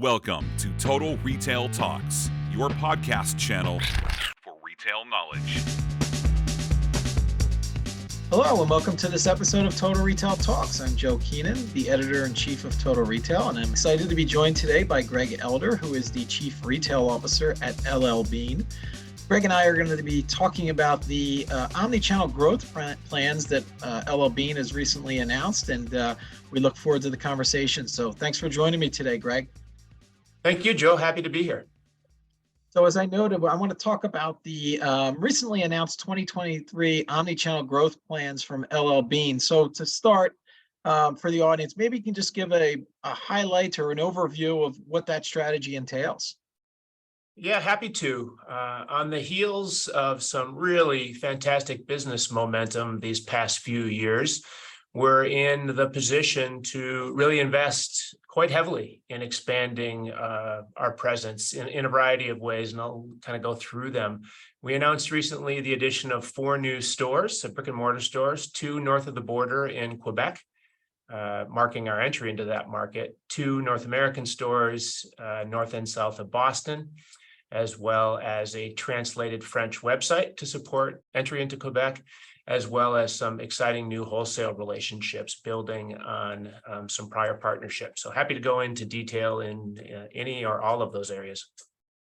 Welcome to Total Retail Talks, your podcast channel for retail knowledge. Hello, and welcome to this episode of Total Retail Talks. I'm Joe Keenan, the editor-in-chief of Total Retail, and I'm excited to be joined today by Greg Elder, who is the Chief Retail Officer at L.L.Bean. Greg and I are going to be talking about the omnichannel growth plans that L.L.Bean has recently announced, and we look forward to the conversation. So thanks for joining me today, Greg. Thank you, Joe. Happy to be here. So as I noted, I want to talk about the recently announced 2023 omnichannel growth plans from L.L.Bean. So to start, for the audience, maybe you can just give a highlight or an overview of what that strategy entails. Yeah, happy to. On the heels of some really fantastic business momentum these past few years, we're in the position to really invest quite heavily in expanding our presence in a variety of ways, and I'll kind of go through them. We announced recently the addition of 4 new stores, brick and mortar stores, 2 north of the border in Quebec, marking our entry into that market, 2 North American stores, north and south of Boston, as well as a translated French website to support entry into Quebec, as well as some exciting new wholesale relationships building on some prior partnerships. So happy to go into detail in any or all of those areas.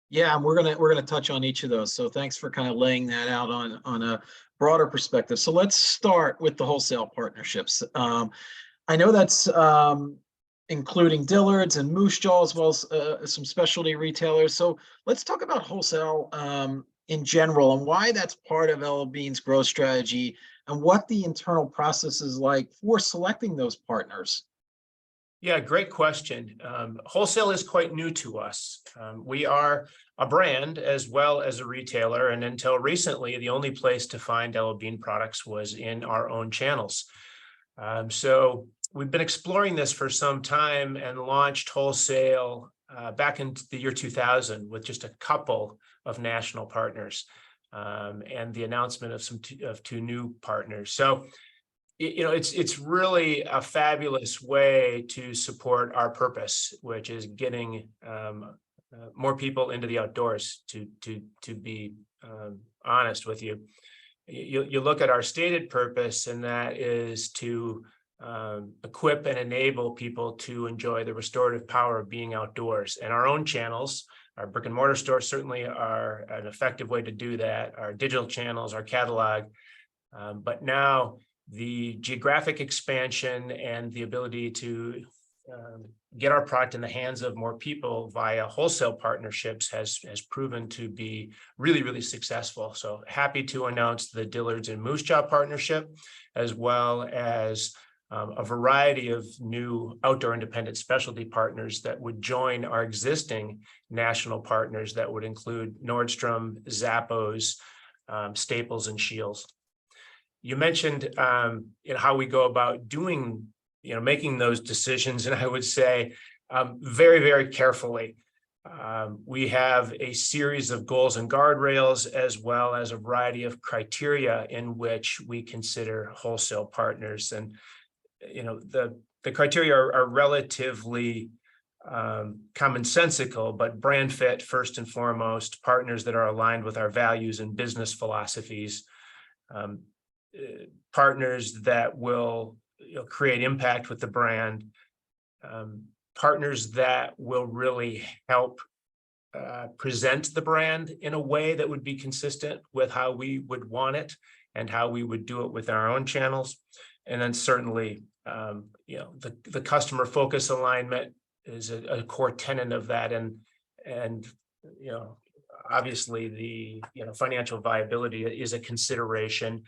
Yeah, and we're gonna touch on each of those. So thanks for kind of laying that out on a broader perspective. So let's start with the wholesale partnerships. I know that's including Dillard's and Moose Jaw, as well as some specialty retailers. So let's talk about wholesale in general and why that's part of L.L.Bean's growth strategy and what the internal process is like for selecting those partners. Yeah, great question. Wholesale is quite new to us. We are a brand as well as a retailer, and until recently, the only place to find L.L.Bean products was in our own channels. So we've been exploring this for some time and launched wholesale back in the year 2000 with just a couple of national partners and the announcement of 2 new partners. So, it's really a fabulous way to support our purpose, which is getting more people into the outdoors. To be honest with you, you look at our stated purpose, and that is to equip and enable people to enjoy the restorative power of being outdoors. And our own channels, our brick and mortar stores certainly are an effective way to do that. Our digital channels, our catalog, but now the geographic expansion and the ability to get our product in the hands of more people via wholesale partnerships has proven to be really, really successful. So happy to announce the Dillard's and Moose Jaw partnership, as well as a variety of new outdoor independent specialty partners that would join our existing national partners that would include Nordstrom, Zappos, Staples, and Scheels. You mentioned how we go about doing, making those decisions, and I would say very, very carefully. We have a series of goals and guardrails, as well as a variety of criteria in which we consider wholesale partners. And the criteria are relatively commonsensical, but brand fit first and foremost, partners that are aligned with our values and business philosophies, partners that will create impact with the brand, partners that will really help present the brand in a way that would be consistent with how we would want it and how we would do it with our own channels. And then certainly, the customer focus alignment is a core tenet of that, and obviously the financial viability is a consideration,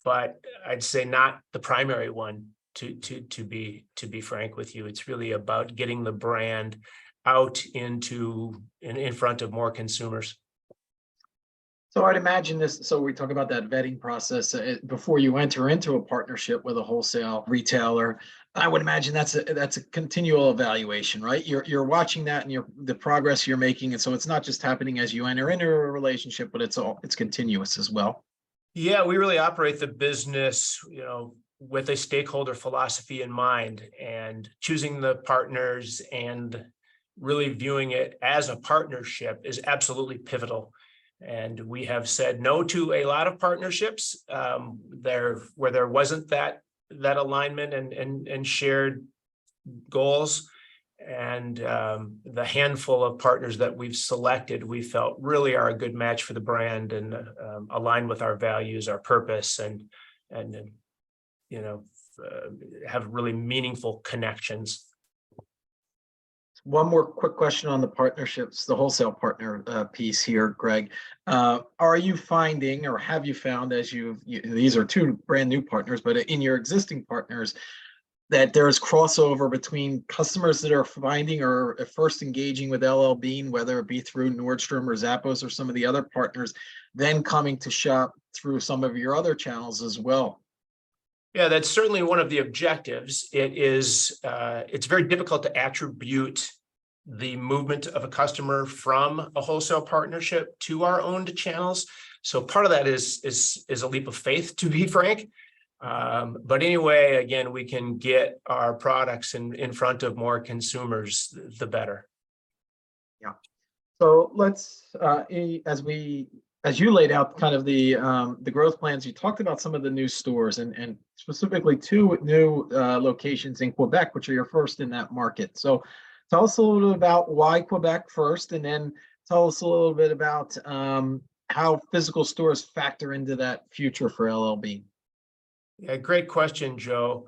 but I'd say not the primary one. To be frank with you, it's really about getting the brand out in front of more consumers. So I'd imagine this, so we talk about that vetting process before you enter into a partnership with a wholesale retailer. I would imagine that's a continual evaluation, right? You're watching that and the progress you're making. And so it's not just happening as you enter into a relationship, but it's continuous as well. Yeah, we really operate the business, with a stakeholder philosophy in mind, and choosing the partners and really viewing it as a partnership is absolutely pivotal. And we have said no to a lot of partnerships where there wasn't that alignment and shared goals. And the handful of partners that we've selected, we felt really are a good match for the brand and align with our values, our purpose, and have really meaningful connections. One more quick question on the partnerships, the wholesale partner piece here, Greg. Are you finding, or have you found, these are two brand new partners, but in your existing partners, that there is crossover between customers that are finding or first engaging with L.L.Bean, whether it be through Nordstrom or Zappos or some of the other partners, then coming to shop through some of your other channels as well? Yeah, that's certainly one of the objectives. It's very difficult to attribute the movement of a customer from a wholesale partnership to our owned channels. So part of that is a leap of faith, to be frank. But anyway, again, we can get our products in front of more consumers, the better. Yeah. So let's, as you laid out kind of the growth plans, you talked about some of the new stores and specifically two new locations in Quebec, which are your first in that market. So tell us a little bit about why Quebec first, and then tell us a little bit about how physical stores factor into that future for L.L.Bean. Yeah, great question, Joe.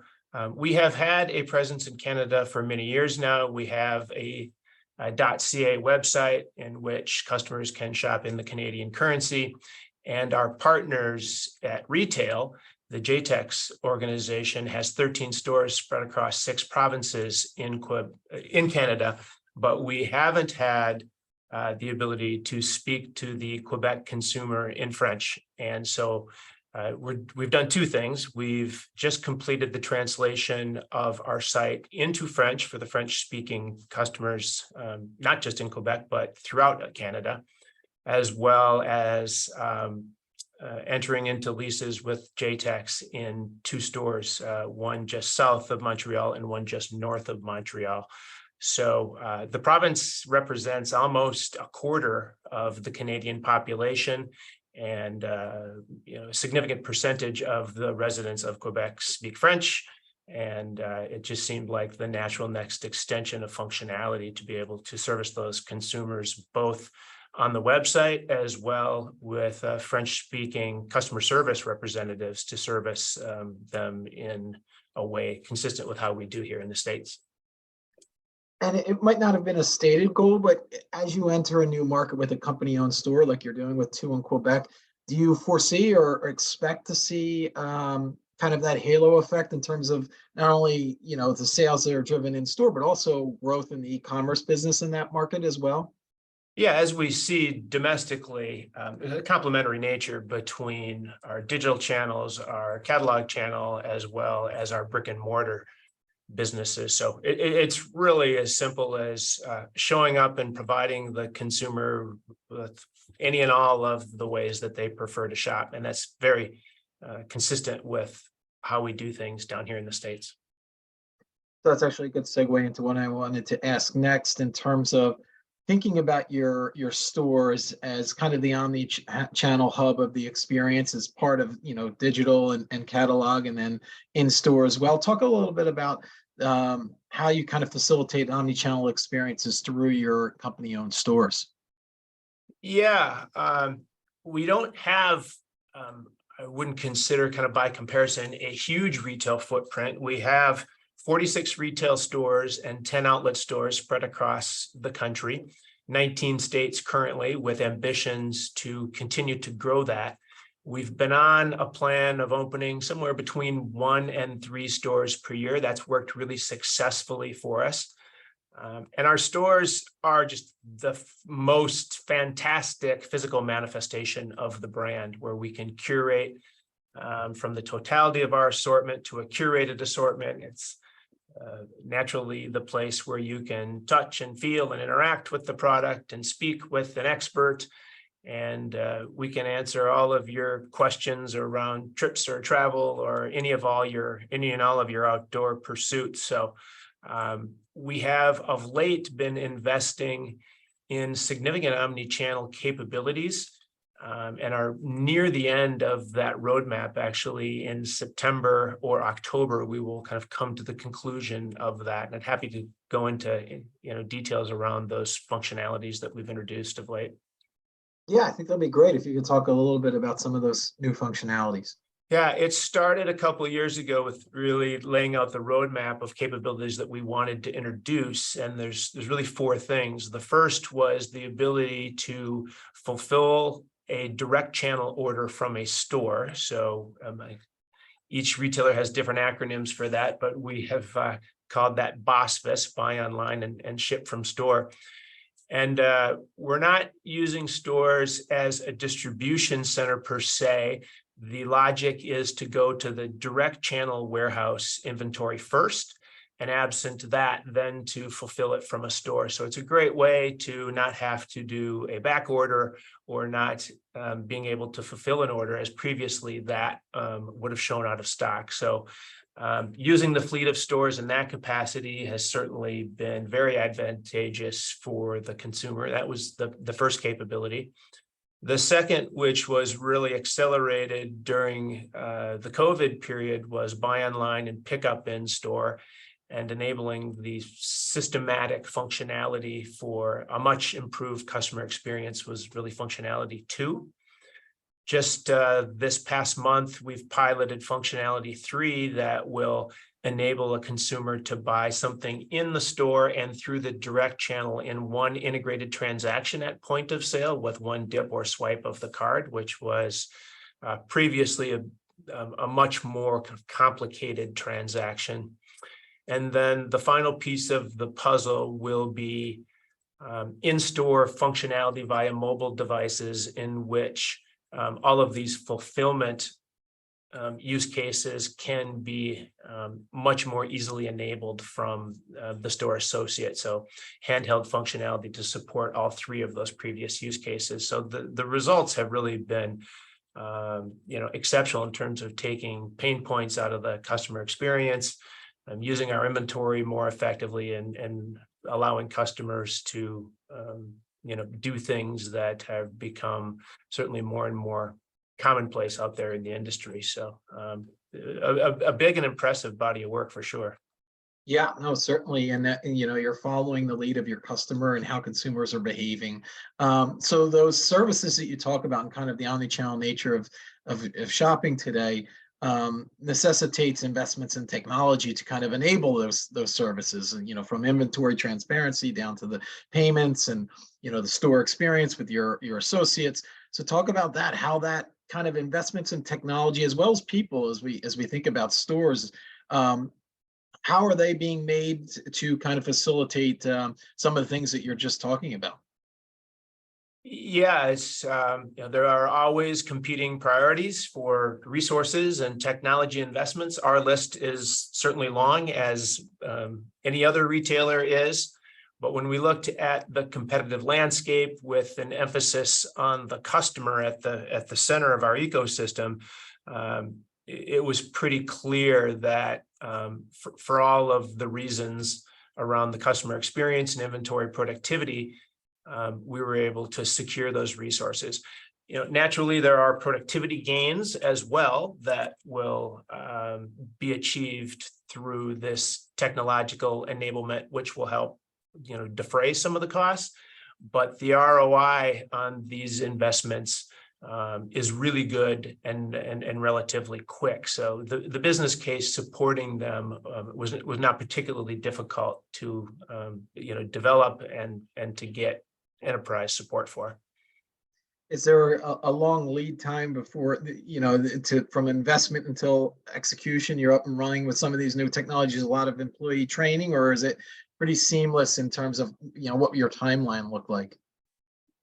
We have had a presence in Canada for many years now. We have a .ca website in which customers can shop in the Canadian currency, and our partners at retail, the JTEX organization, has 13 stores spread across 6 provinces in Canada, but we haven't had the ability to speak to the Quebec consumer in French. And so we've done two things. We've just completed the translation of our site into French for the French-speaking customers, not just in Quebec, but throughout Canada, as well as entering into leases with JTEX in 2 stores, one just south of Montreal and one just north of Montreal. So the province represents almost a quarter of the Canadian population, and a significant percentage of the residents of Quebec speak French. And it just seemed like the natural next extension of functionality to be able to service those consumers both on the website as well with French-speaking customer service representatives to service them in a way consistent with how we do here in the States. And it might not have been a stated goal, but as you enter a new market with a company-owned store, like you're doing with 2 in Quebec, do you foresee or expect to see kind of that halo effect in terms of not only, the sales that are driven in store, but also growth in the e-commerce business in that market as well? Yeah, as we see domestically, a complementary nature between our digital channels, our catalog channel, as well as our brick and mortar businesses. So it's really as simple as showing up and providing the consumer with any and all of the ways that they prefer to shop. And that's very consistent with how we do things down here in the States. So that's actually a good segue into what I wanted to ask next in terms of thinking about your stores as kind of the omni-channel hub of the experience as part of, digital and catalog, and then in store as well. Talk a little bit about how you kind of facilitate omni-channel experiences through your company-owned stores. Yeah, we don't have, I wouldn't consider kind of by comparison, a huge retail footprint. We have 46 retail stores and 10 outlet stores spread across the country, 19 states currently, with ambitions to continue to grow that. We've been on a plan of opening somewhere between 1 and 3 stores per year. That's worked really successfully for us. And our stores are just the most fantastic physical manifestation of the brand, where we can curate from the totality of our assortment to a curated assortment. It's naturally the place where you can touch and feel and interact with the product and speak with an expert. and we can answer all of your questions around trips or travel or any and all of your outdoor pursuits. So we have of late been investing in significant omni-channel capabilities, and are near the end of that roadmap. Actually, in September or October, we will kind of come to the conclusion of that. And I'm happy to go into details around those functionalities that we've introduced of late. Yeah, I think that'd be great if you could talk a little bit about some of those new functionalities. Yeah, it started a couple of years ago with really laying out the roadmap of capabilities that we wanted to introduce. And there's really four things. The first was the ability to fulfill a direct channel order from a store. So each retailer has different acronyms for that, but we have called that BOSFIS, buy online and ship from store. And we're not using stores as a distribution center per se. The logic is to go to the direct channel warehouse inventory first, and absent that, then to fulfill it from a store. So it's a great way to not have to do a back order, or not being able to fulfill an order as previously that would have shown out of stock. So using the fleet of stores in that capacity has certainly been very advantageous for the consumer. That was the first capability. The second, which was really accelerated during the COVID period, was buy online and pick up in store, and enabling the systematic functionality for a much improved customer experience was really functionality 2. Just this past month, we've piloted functionality 3 that will enable a consumer to buy something in the store and through the direct channel in one integrated transaction at point of sale with one dip or swipe of the card, which was previously a much more complicated transaction. And then the final piece of the puzzle will be in-store functionality via mobile devices, in which all of these fulfillment use cases can be much more easily enabled from the store associate. So handheld functionality to support all 3 of those previous use cases. So the results have really been exceptional in terms of taking pain points out of the customer experience, using our inventory more effectively, and allowing customers to do things that have become certainly more and more commonplace out there in the industry. So a big and impressive body of work for sure. Yeah, no, certainly. And that, you're following the lead of your customer and how consumers are behaving. So those services that you talk about and kind of the omnichannel nature of shopping today necessitates investments in technology to kind of enable those services, from inventory transparency down to the payments and, the store experience with your associates. So talk about that, how that kind of investments in technology as well as people, as we think about stores, how are they being made to kind of facilitate some of the things that you're just talking about? Yeah, it's there are always competing priorities for resources and technology investments. Our list is certainly long, as any other retailer is. But when we looked at the competitive landscape with an emphasis on the customer at the center of our ecosystem, it was pretty clear that for all of the reasons around the customer experience and inventory productivity, we were able to secure those resources. Naturally, there are productivity gains as well that will be achieved through this technological enablement, which will help defray some of the costs. But the ROI on these investments is really good and relatively quick. So the business case supporting them was not particularly difficult to develop and to get enterprise support for. Is there a long lead time before, from investment until execution, you're up and running with some of these new technologies, a lot of employee training, or is it pretty seamless in terms of, what your timeline looked like?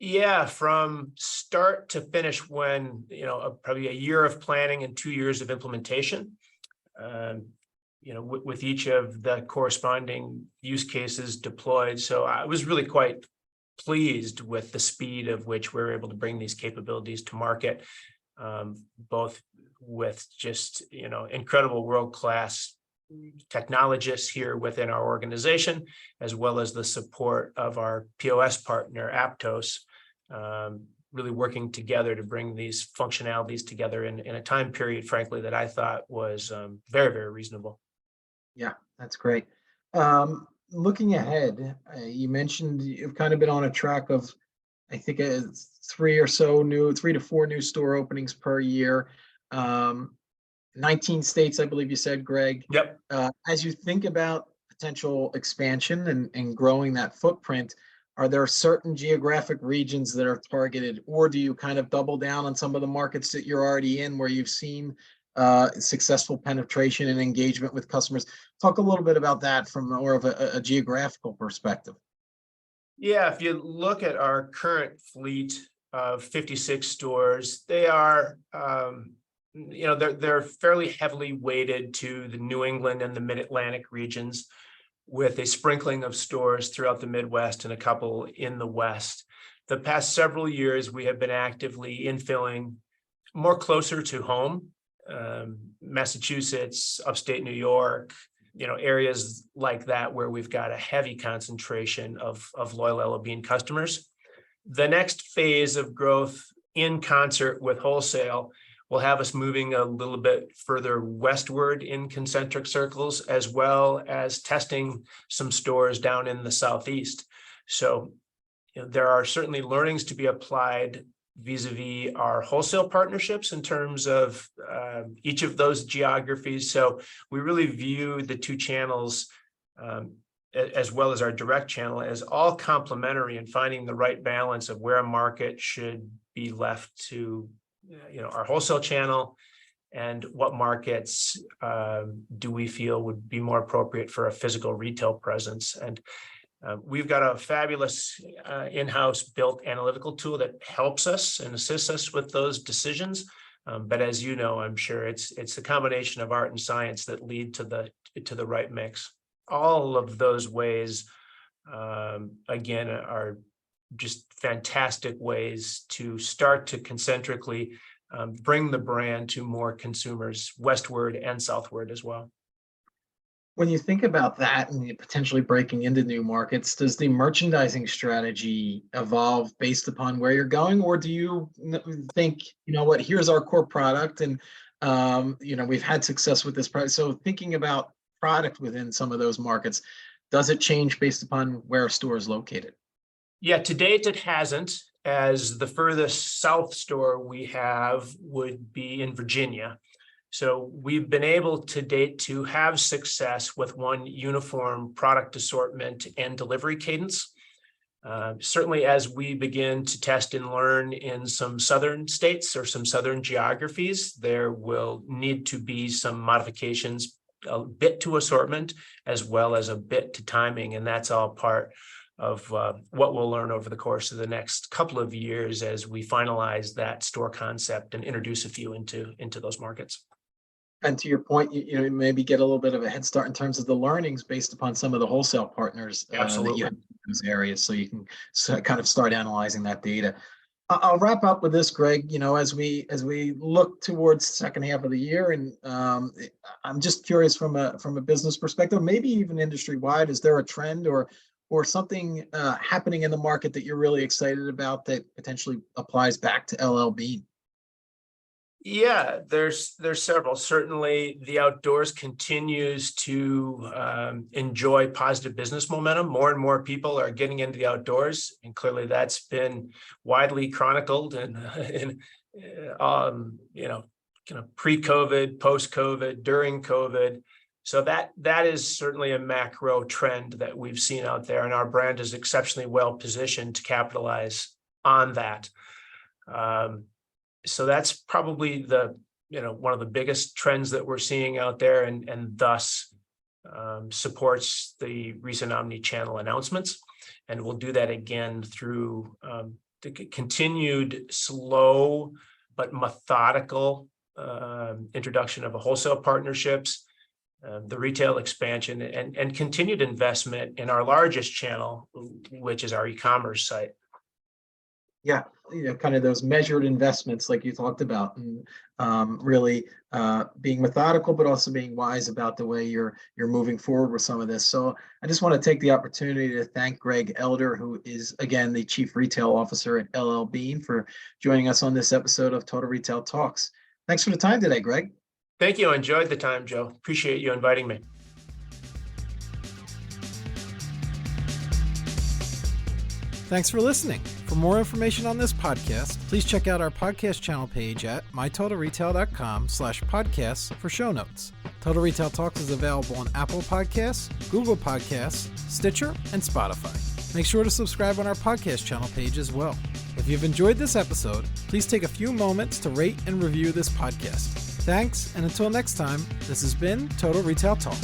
Yeah, from start to finish, when, probably a year of planning and 2 years of implementation, with each of the corresponding use cases deployed. So I was really quite pleased with the speed of which we're able to bring these capabilities to market, both with just, incredible world-class technologists here within our organization, as well as the support of our POS partner, Aptos, really working together to bring these functionalities together in a time period, frankly, that I thought was very, very reasonable. Yeah, that's great. Looking ahead, you mentioned you've kind of been on a track of, I think, three to four new store openings per year. 19 states, I believe you said, Greg. Yep. As you think about potential expansion and growing that footprint, are there certain geographic regions that are targeted, or do you kind of double down on some of the markets that you're already in where you've seen successful penetration and engagement with customers? Talk a little bit about that from more of a geographical perspective. Yeah, if you look at our current fleet of 56 stores, they are, they're fairly heavily weighted to the New England and the Mid-Atlantic regions, with a sprinkling of stores throughout the Midwest and a couple in the West. The past several years, we have been actively infilling more closer to home, Massachusetts, upstate New York, areas like that where we've got a heavy concentration of loyal L.L.Bean customers. The next phase of growth in concert with wholesale will have us moving a little bit further westward in concentric circles, as well as testing some stores down in the Southeast. So there are certainly learnings to be applied vis-a-vis our wholesale partnerships in terms of each of those geographies. So we really view the two channels, as well as our direct channel, as all complementary in finding the right balance of where a market should be left to our wholesale channel, and what markets do we feel would be more appropriate for a physical retail presence. And we've got a fabulous in-house built analytical tool that helps us and assists us with those decisions. But as you know, I'm sure it's a combination of art and science that lead to the right mix. All of those ways, again, are just fantastic ways to start to concentrically bring the brand to more consumers westward and southward as well. When you think about that and potentially breaking into new markets, does the merchandising strategy evolve based upon where you're going, or do you think, here's our core product, and we've had success with this product? So thinking about product within some of those markets, does it change based upon where a store is located? Yeah, to date it hasn't, as the furthest south store we have would be in Virginia. So we've been able to date to have success with one uniform product assortment and delivery cadence. Certainly as we begin to test and learn in some southern states or some southern geographies, there will need to be some modifications, a bit to assortment as well as a bit to timing. And that's all part of what we'll learn over the course of the next couple of years as we finalize that store concept and introduce a few into those markets. And to your point, you maybe get a little bit of a head start in terms of the learnings based upon some of the wholesale partners that you have in those areas, so you can kind of start analyzing that data. I'll wrap up with this, Greg. As we look towards the second half of the year, and I'm just curious from a business perspective, maybe even industry wide, is there a trend or something happening in the market that you're really excited about that potentially applies back to L.L.Bean? Yeah, there's several. Certainly, the outdoors continues to enjoy positive business momentum. More and more people are getting into the outdoors, and clearly that's been widely chronicled and kind of pre-COVID, post-COVID, during COVID. So that is certainly a macro trend that we've seen out there, and our brand is exceptionally well positioned to capitalize on that. So that's probably one of the biggest trends that we're seeing out there, and thus supports the recent Omnichannel announcements. And we'll do that again through the continued slow but methodical introduction of wholesale partnerships, the retail expansion and continued investment in our largest channel, which is our e-commerce site. Yeah, kind of those measured investments like you talked about, and really being methodical, but also being wise about the way you're moving forward with some of this. So I just want to take the opportunity to thank Greg Elder, who is again the Chief Retail Officer at L.L.Bean, for joining us on this episode of Total Retail Talks. Thanks for the time today, Greg. Thank you. I enjoyed the time, Joe. Appreciate you inviting me. Thanks for listening. For more information on this podcast, please check out our podcast channel page at mytotalretail.com/podcasts for show notes. Total Retail Talks is available on Apple Podcasts, Google Podcasts, Stitcher, and Spotify. Make sure to subscribe on our podcast channel page as well. If you've enjoyed this episode, please take a few moments to rate and review this podcast. Thanks, and until next time, this has been Total Retail Talk.